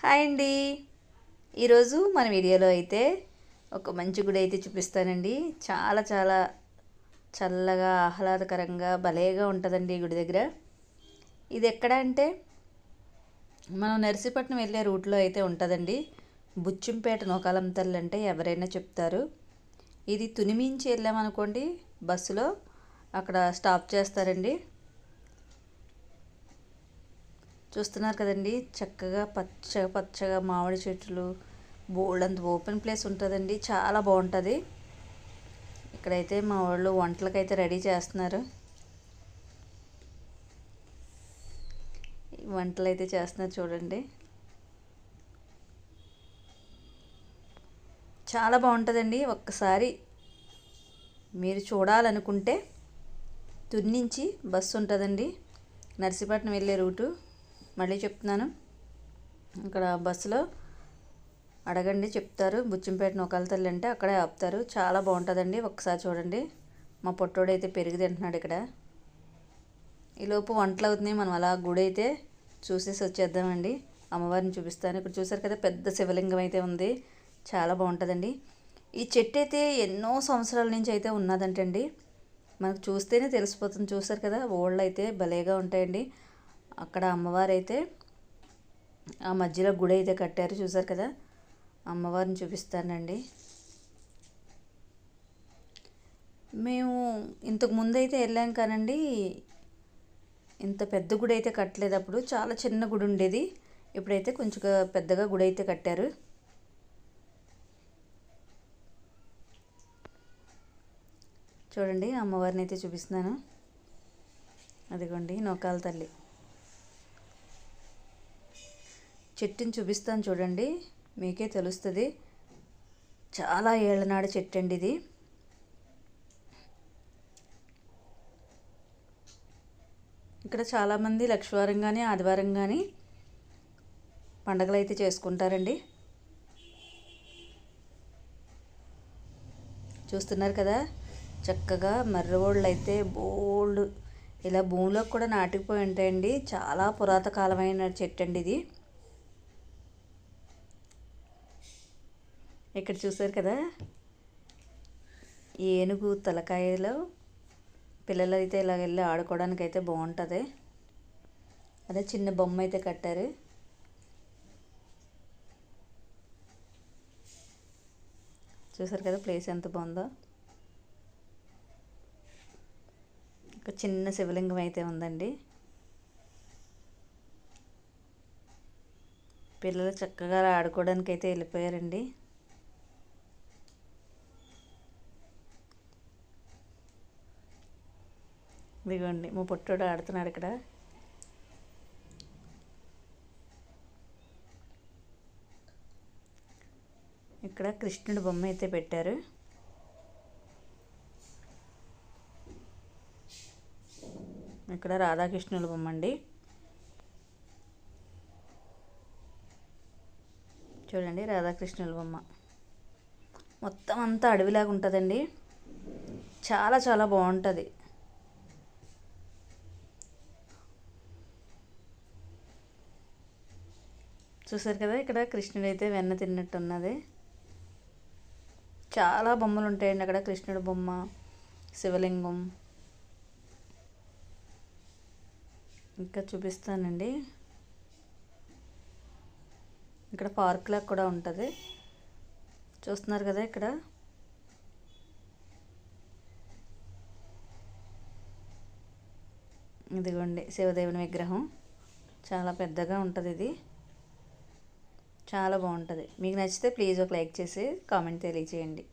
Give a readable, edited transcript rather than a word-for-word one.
Hi అండి. ఈరోజు మన వీడియోలో అయితే ఒక మంచి గుడి అయితే చూపిస్తానండి. చాలా చాలా చల్లగా ఆహ్లాదకరంగా భలేగా ఉంటుందండి ఈ గుడి దగ్గర. ఇది ఎక్కడ అంటే మనం నర్సీపట్నం వెళ్ళే రూట్లో అయితే ఉంటుందండి. బుచ్చింపేట నూకాలమ్మ తల్లి అంటే ఎవరైనా చెప్తారు. ఇది తునిమించి వెళ్ళామనుకోండి బస్సులో అక్కడ స్టాప్ చేస్తారండి. చూస్తున్నారు కదండి, చక్కగా పచ్చగా మామిడి చెట్లు, బోల్డంత ఓపెన్ ప్లేస్ ఉంటుందండి. చాలా బాగుంటుంది. ఇక్కడైతే మా వాళ్ళు వంటలకైతే రెడీ చేస్తున్నారు. వంటలు అయితే చేస్తున్నారు చూడండి. చాలా బాగుంటుందండి. ఒక్కసారి మీరు చూడాలనుకుంటే తుని నుంచి బస్సు ఉంటుందండి నర్సీపట్నం వెళ్ళే రూటు. మళ్ళీ చెప్తున్నాను, ఇక్కడ బస్సులో అడగండి, చెప్తారు. బుచ్చింపేట నూకాల తల్లి అంటే అక్కడే ఆపుతారు. చాలా బాగుంటుందండి. ఒకసారి చూడండి. మా పొట్టోడైతే పెరుగు తింటున్నాడు ఇక్కడ. ఈలోపు వంటలు అవుతున్నాయి. మనం అలా గుడి అయితే చూసేసి వచ్చేద్దామండి. అమ్మవారిని చూపిస్తాను. ఇక్కడ చూసారు కదా, పెద్ద శివలింగం అయితే ఉంది. చాలా బాగుంటుందండి. ఈ చెట్టు అయితే ఎన్నో సంవత్సరాల నుంచి అయితే ఉన్నదంటండి. మనకు చూస్తేనే తెలిసిపోతుంది. చూసారు కదా, ఓళ్ళు అయితే భలేగా ఉంటాయండి. అక్కడ అమ్మవారు అయితే ఆ మధ్యలో గుడి అయితే కట్టారు. చూసారు కదా, అమ్మవారిని చూపిస్తానండి. మేము ఇంతకు ముందు అయితే వెళ్ళాం కానండి, ఇంత పెద్ద గుడి అయితే కట్టలేదు. అప్పుడు చాలా చిన్న గుడి ఉండేది. ఇప్పుడైతే కొంచెం పెద్దగా గుడి అయితే కట్టారు. చూడండి, అమ్మవారిని అయితే చూపిస్తున్నాను. అదిగోండి నూకాల తల్లి. చెట్టుని చూపిస్తాను చూడండి, మీకే తెలుస్తుంది. చాలా ఏళ్ళనాడు చెట్టు అండి ఇది. ఇక్కడ చాలామంది లక్షవారం కానీ ఆదివారం కానీ పండగలు అయితే చేసుకుంటారండి. చూస్తున్నారు కదా, చక్కగా మర్రిగోళ్ళు అయితే బోల్డ్ ఇలా భూమిలోకి కూడా నాటుకుపోయి ఉంటాయండి. చాలా పురాతకాలమైన చెట్టు అండి ఇది. ఇక్కడ చూసారు కదా, ఏనుగు తలకాయలో పిల్లలు అయితే ఇలా వెళ్ళి ఆడుకోవడానికి అయితే బాగుంటుంది. అదే చిన్న బొమ్మ అయితే కట్టారు. చూసారు కదా, ప్లేస్ ఎంత బాగుందో. ఒక చిన్న శివలింగం అయితే ఉందండి. పిల్లలు చక్కగా ఆడుకోవడానికి అయితే వెళ్ళిపోయారండి. ఇదిగోండి మా పుట్టోడు ఆడుతున్నాడు ఇక్కడ. ఇక్కడ కృష్ణుడి బొమ్మ అయితే పెట్టారు. ఇక్కడ రాధాకృష్ణుల బొమ్మ అండి. చూడండి, రాధాకృష్ణుల బొమ్మ. మొత్తం అంతా అడవిలాగా ఉంటుందండి. చాలా చాలా బాగుంటుంది. చూసారు కదా, ఇక్కడ కృష్ణుడు అయితే వెన్న తిన్నట్టు ఉన్నది. చాలా బొమ్మలు ఉంటాయండి అక్కడ. కృష్ణుడి బొమ్మ, శివలింగం. ఇంకా చూపిస్తానండి. ఇక్కడ పార్క్ లాగా కూడా ఉంటుంది. చూస్తున్నారు కదా, ఇక్కడ ఇదిగోండి శివదేవుని విగ్రహం. చాలా పెద్దగా ఉంటుంది ఇది. చాలా బాగుంటుంది. మీకు నచ్చితే ప్లీజ్ ఒక లైక్ చేసి కామెంట్ తెలియజేయండి.